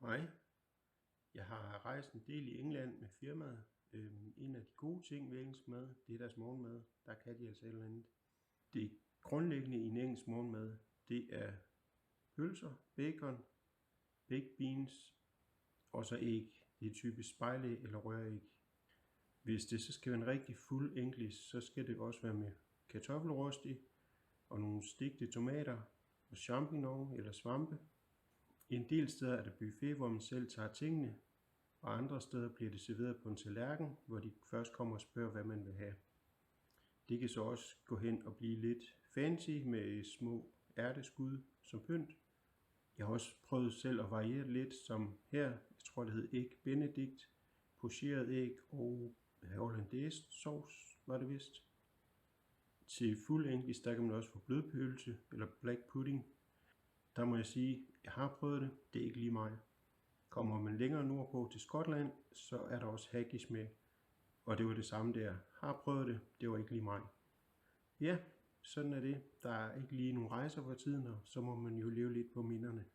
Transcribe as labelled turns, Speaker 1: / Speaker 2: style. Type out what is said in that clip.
Speaker 1: Hej, jeg har rejst en del i England med firmaet. En af de gode ting ved engelsk mad, det er deres morgenmad. Der kan de altså et eller andet. Det grundlæggende i en engelsk morgenmad, det er pølser, bacon, baked beans og så æg. Det er typisk spejlæg eller røræg. Hvis det så skal være en rigtig fuld engelsk, så skal det også være med kartoffelrost i og nogle stegte tomater og champignon eller svampe. En del steder er der buffet, hvor man selv tager tingene, og andre steder bliver det serveret på en tallerken, hvor de først kommer og spørger, hvad man vil have. Det kan så også gå hen og blive lidt fancy med små ærteskud som pynt. Jeg har også prøvet selv at variere lidt, som her, jeg tror det hed æg benedict, pocheret æg og hollandaise sovs, var det vist. Til fuld engelsk, der kan man også få blødpølse eller black pudding. Der må jeg sige, jeg har prøvet det, det er ikke lige mig. Kommer man længere nordpå til Skotland, så er der også haggis med, og det var det samme der. Har prøvet det, det var ikke lige mig. Ja, sådan er det. Der er ikke lige nogen rejser for tiden, og så må man jo leve lidt på minderne.